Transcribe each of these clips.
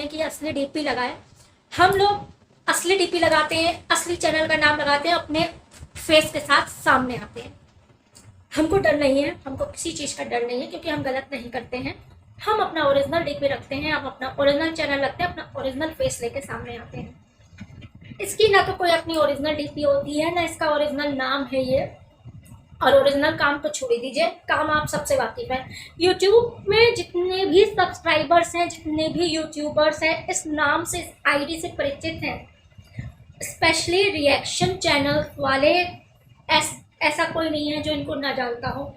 कि असली डीपी लगाए। हम लोग असली डीपी लगाते हैं, असली चैनल का नाम लगाते हैं, अपने फेस के साथ सामने आते हैं। हमको डर नहीं है, हमको किसी चीज़ का डर नहीं है, क्योंकि हम गलत नहीं करते हैं। हम अपना ओरिजिनल डीपी रखते हैं, हम अपना ओरिजिनल चैनल रखते हैं, अपना ओरिजिनल फेस लेके सामने आते हैं। इसकी ना तो कोई अपनी ओरिजिनल डीपी होती है, ना इसका ओरिजिनल नाम है ये। और ओरिजिनल काम तो छोड़ ही दीजिए, काम आप सबसे वाकिफ है। यूट्यूब में जितने भी सब्सक्राइबर्स हैं, जितने भी यूट्यूबर्स हैं, इस नाम से, इस आईडी से परिचित हैं। स्पेशली रिएक्शन चैनल वाले, ऐसा कोई नहीं है जो इनको ना जानता हो।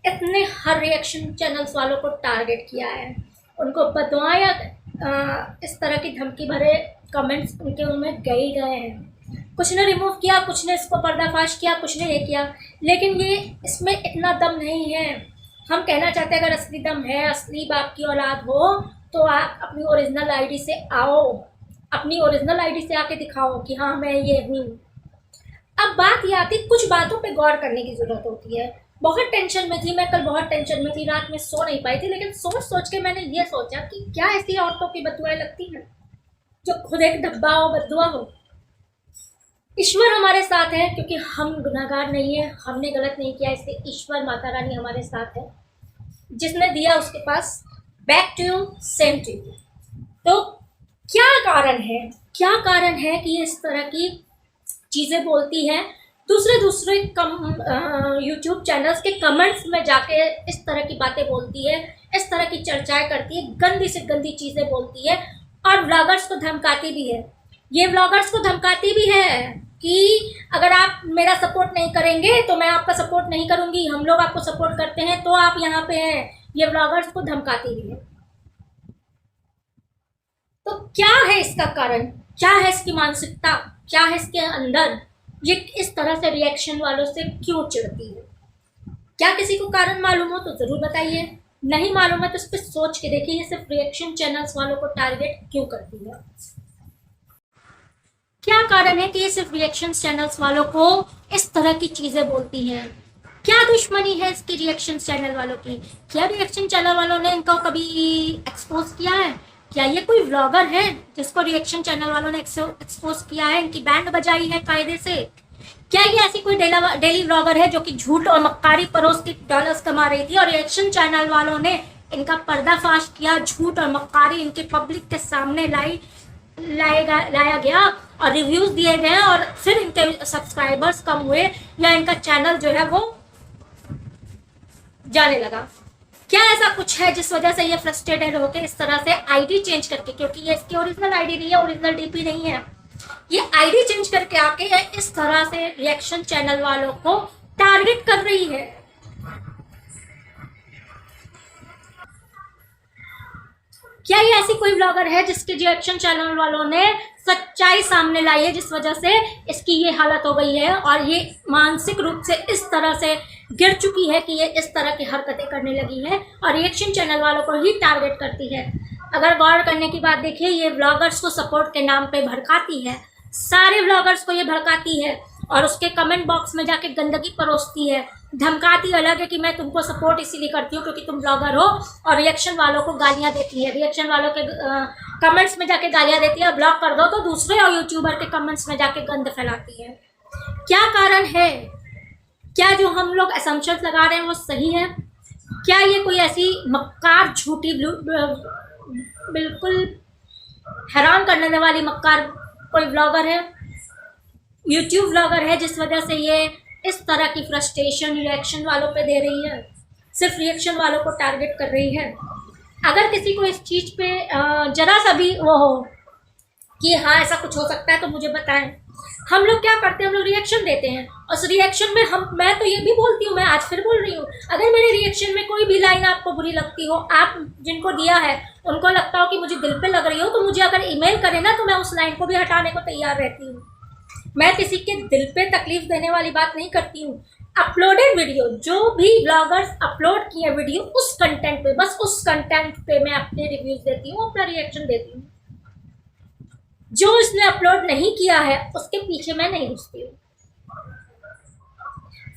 इतने हर रिएक्शन चैनल्स वालों को टारगेट किया है, उनको बददुआ या इस तरह की धमकी भरे कमेंट्स उनके उनमें गए हैं। कुछ ने रिमूव किया, कुछ ने इसको पर्दाफाश किया, कुछ ने ये किया, लेकिन ये इसमें इतना दम नहीं है। हम कहना चाहते हैं, अगर असली दम है, असली बाप की औलाद हो, तो आप अपनी ओरिजिनल आईडी से आओ, अपनी ओरिजिनल आईडी से आके दिखाओ कि हाँ मैं ये हूँ। अब बात ये आती, कुछ बातों पे गौर करने की ज़रूरत होती है। बहुत टेंशन में थी मैं, कल बहुत टेंशन में थी, रात में सो नहीं पाई थी, लेकिन सोच सोच के मैंने ये सोचा कि क्या ऐसी औरतों की बददुआएं लगती हैं जो खुद एक धब्बा हो, बददुआ हो। ईश्वर हमारे साथ है, क्योंकि हम गुनाहगार नहीं है, हमने गलत नहीं किया, इसलिए ईश्वर माता रानी हमारे साथ है। जिसने दिया उसके पास, back to you, same to you. तो क्या कारण है कि ये इस तरह की चीज़ें बोलती है, दूसरे यूट्यूब चैनल्स के कमेंट्स में जाके इस तरह की बातें बोलती है, इस तरह की चर्चाएं करती है, गंदी से गंदी चीज़ें बोलती है, और व्लॉगर्स को धमकाती भी है। ये व्लॉगर्स को धमकाती भी है कि अगर आप मेरा सपोर्ट नहीं करेंगे तो मैं आपका सपोर्ट नहीं करूंगी, हम लोग आपको सपोर्ट करते हैं तो आप यहाँ पे हैं। ये व्लॉगर्स को धमकाती भी है। तो क्या है इसका कारण, क्या है इसकी मानसिकता, क्या है इसके अंदर, ये इस तरह से रिएक्शन वालों से क्यों चिढ़ती है? क्या किसी को कारण मालूम हो तो ज़रूर बताइए, नहीं मालूम है तो इस पर सोच के देखिए, ये सिर्फ रिएक्शन चैनल्स वालों को टारगेट क्यों करती है। क्या कारण है कि ये सिर्फ रिएक्शन चैनल्स वालों को इस तरह की चीज़ें बोलती हैं? क्या दुश्मनी है इसकी रिएक्शन चैनल वालों की? क्या रिएक्शन चैनल वालों ने इनको कभी एक्सपोज किया है? क्या ये कोई व्लॉगर है जिसको रिएक्शन चैनल वालों ने एक्सपोज किया है, इनकी बैंड बजाई है कायदे से? क्या ये ऐसी कोई डेली व्लॉगर है जो कि झूठ और मक्कारी परोस के डॉलर्स कमा रही थी और रिएक्शन चैनल वालों ने इनका पर्दाफाश किया, झूठ और मक्कारी इनके पब्लिक के सामने लाया गया और रिव्यूज दिए गए, और फिर इनके सब्सक्राइबर्स कम हुए या इनका चैनल जो है वो जाने लगा? क्या ऐसा कुछ है जिस वजह से ये फ्रस्ट्रेटेड होकर इस तरह से आईडी चेंज करके, क्योंकि ये इसकी ओरिजिनल आईडी नहीं है, ओरिजिनल डीपी नहीं है, ये आईडी चेंज करके आके इस तरह से रिएक्शन चैनल वालों को टारगेट कर रही है? क्या ये ऐसी कोई ब्लॉगर है जिसके रिएक्शन चैनल वालों ने सच्चाई सामने लाई है, जिस वजह से इसकी ये हालत हो गई है और ये मानसिक रूप से इस तरह से गिर चुकी है कि ये इस तरह की हरकतें करने लगी है और रिएक्शन चैनल वालों को ही टारगेट करती है? अगर गौर करने की बात देखिए, ये ब्लॉगर्स को सपोर्ट के नाम पे भड़काती है, सारे ब्लॉगर्स को ये भड़काती है और उसके कमेंट बॉक्स में जाके गंदगी परोसती है, धमकाती अलग है कि मैं तुमको सपोर्ट इसीलिए करती हूँ क्योंकि तुम ब्लॉगर हो, और रिएक्शन वालों को गालियाँ देती है, रिएक्शन वालों के कमेंट्स में जाके गालियाँ देती है, ब्लॉक कर दो तो दूसरे और यूट्यूबर के कमेंट्स में जाके गंद फैलाती है। क्या कारण है? क्या जो हम लोग असम्पशंस लगा रहे हैं वो सही है? क्या ये कोई ऐसी मक्कार, झूठी, बिल्कुल हैरान करने वाली मक्कार कोई ब्लॉगर है, यूट्यूब ब्लॉगर है, जिस वजह से ये इस तरह की फ्रस्ट्रेशन रिएक्शन वालों पे दे रही है, सिर्फ रिएक्शन वालों को टारगेट कर रही है? अगर किसी को इस चीज़ पे जरा सा भी वो हो कि हाँ ऐसा कुछ हो सकता है तो मुझे बताएं। हम लोग क्या करते हैं, हम लोग रिएक्शन देते हैं, उस रिएक्शन में मैं तो ये भी बोलती हूँ, मैं आज फिर बोल रही हूँ, अगर मेरे रिएक्शन में कोई भी लाइन आपको बुरी लगती हो, आप जिनको दिया है उनको लगता हो कि मुझे दिल पे लग रही हो, तो मुझे अगर ईमेल करें ना तो मैं उस लाइन को भी हटाने को तैयार रहती हूँ। मैं किसी के दिल पे तकलीफ देने वाली बात नहीं करती हूँ। अपलोडेड वीडियो, जो भी ब्लॉगर्स अपलोड किए वीडियो, उस कंटेंट पे, बस उस कंटेंट पे मैं अपने रिव्यूज देती हूँ, अपना रिएक्शन देती हूँ। जो इसने अपलोड नहीं किया है उसके पीछे मैं नहीं घुसती हूँ।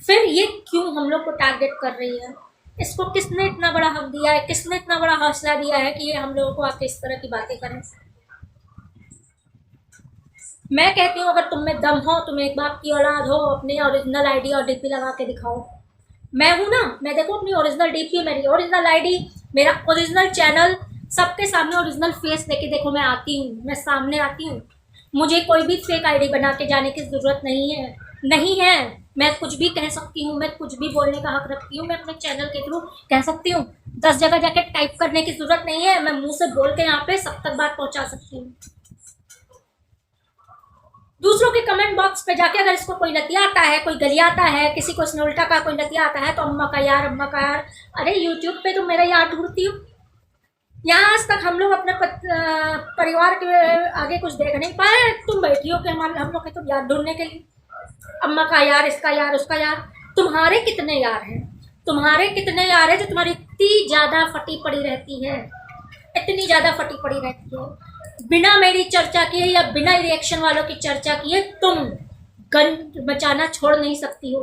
फिर ये क्यों हम लोग को टारगेट कर रही है? इसको किसने इतना बड़ा हक दिया है, किसने इतना बड़ा हौसला दिया है कि ये हम लोगों को आके इस तरह की बातें करें। मैं कहती हूँ अगर तुम में दम हो, तुम एक बाप की औलाद हो, अपनी ओरिजिनल आईडी और डीपी लगा के दिखाओ। मैं हूँ ना, मैं देखो अपनी ओरिजिनल डीपी, मेरी ओरिजिनल आईडी, मेरा ओरिजिनल चैनल, सबके सामने ओरिजिनल फेस लेके देखो मैं आती हूँ, मैं सामने आती हूँ। मुझे कोई भी फेक आईडी बना के जाने की ज़रूरत नहीं है। मैं कुछ भी कह सकती हूँ, मैं कुछ भी बोलने का हक रखती हूँ, मैं अपने चैनल के थ्रू कह सकती हूँ। 10 जगह जाके टाइप करने की ज़रूरत नहीं है, मैं मुंह से बोल के यहाँ पे सब तक बात पहुँचा सकती हूँ। दूसरों के कमेंट बॉक्स पे जाके अगर इसको कोई लतिया आता है, कोई गलिया आता है, किसी को इसने उल्टा का कोई लतिया आता है तो अम्मा का यार, अम्मा का यार। अरे यूट्यूब पे तो मेरा यार ढूंढती हूँ। यहाँ आज तक हम लोग अपने परिवार के आगे कुछ देख नहीं पाए, तुम बैठी हो कि हम लोग के तुम यार ढूंढने के लिए। अम्मा का यार, इसका यार, उसका यार। तुम्हारे कितने यार हैं, तुम्हारे कितने यार हैं जो तुम्हारी इतनी ज़्यादा फटी पड़ी रहती है, इतनी ज़्यादा फटी पड़ी रहती है। बिना मेरी चर्चा किए या बिना रिएक्शन वालों की चर्चा किए तुम गंद बचाना छोड़ नहीं सकती हो।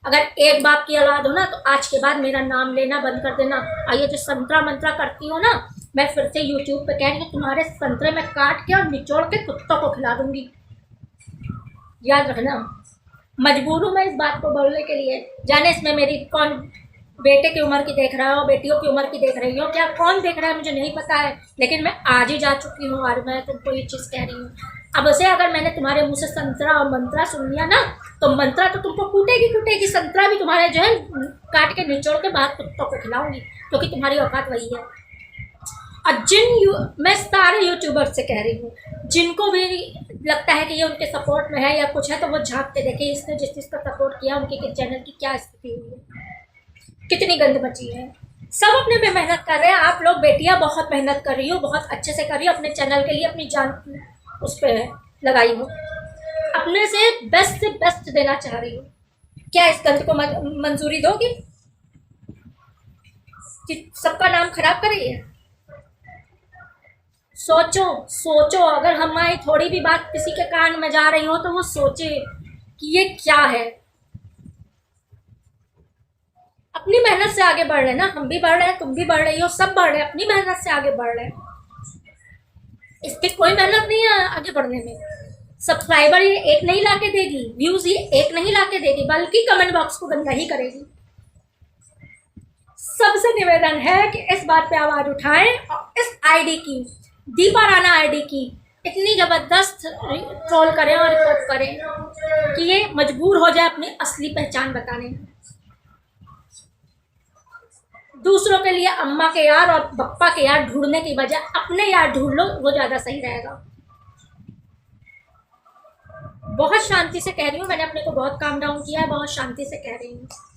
अगर एक बाप की औलाद हो ना तो आज के बाद मेरा नाम लेना बंद कर देना। और ये जो संतरा मंत्रा करती हो ना, मैं फिर से यूट्यूब पे कह रही हूँ, तुम्हारे संतरे में काट के और निचोड़ के कुत्तों को खिला दूंगी, याद रखना। मजबूर हूँ मैं इस बात को बोलने के लिए। जाने इसमें मेरी कौन बेटे की उम्र की देख रहा हो, बेटियों की उम्र की देख रही हो, क्या कौन देख रहा है मुझे नहीं पता है, लेकिन मैं आज ही जा चुकी हूँ और मैं तुमको ये चीज़ कह रही हूँ। अब उसे अगर मैंने तुम्हारे मुंह से संतरा और मंत्रा सुन लिया ना, तो मंत्रा तो तुमको कूटेगी, संतरा भी तुम्हारे जो है काट के निचोड़ के बाहर कुत्तों को खिलाऊंगी, क्योंकि तुम्हारी औकात वही है। और मैं सारे यूट्यूबर से कह रही हूँ, जिनको भी लगता है कि ये उनके सपोर्ट में है या कुछ है, तो वो झाँक के देखें इसने जिस चीज़ का सपोर्ट किया उनके चैनल की क्या स्थिति हुई है, कितनी गंद मची है। सब अपने में मेहनत कर रहे हैं, आप लोग बेटियां बहुत मेहनत कर रही हो, बहुत अच्छे से कर रही हो, अपने चैनल के लिए अपनी जान उस पर लगाई हो, अपने से बेस्ट देना चाह रही हो। क्या इस गंद को मंजूरी दोगी कि सबका नाम खराब कर रही है? सोचो अगर हमारी थोड़ी भी बात किसी के कान में जा रही हो तो वो सोचे कि ये क्या है। अपनी मेहनत से आगे बढ़ रहे ना, हम भी बढ़ रहे हैं, तुम भी बढ़ रही हो, सब बढ़ रहे हैं, अपनी मेहनत से आगे बढ़ रहे हैं। इसकी कोई मेहनत नहीं है आगे बढ़ने में। सब्सक्राइबर ये एक नहीं लाके देगी, व्यूज ये एक नहीं लाके देगी, बल्कि कमेंट बॉक्स को गंदा ही करेगी। सबसे निवेदन है कि इस बात पे आवाज उठाएं और इस आईडी की, दीपा राणा आईडी की इतनी जबरदस्त ट्रोल करें और रिपोर्ट करें कि ये मजबूर हो जाए अपनी असली पहचान बताने में। दूसरों के लिए अम्मा के यार और पप्पा के यार ढूंढने की बजाय अपने यार ढूंढ लो, वो ज़्यादा सही रहेगा। बहुत शांति से कह रही हूँ, मैंने अपने को बहुत काम डाउन किया है, बहुत शांति से कह रही हूँ।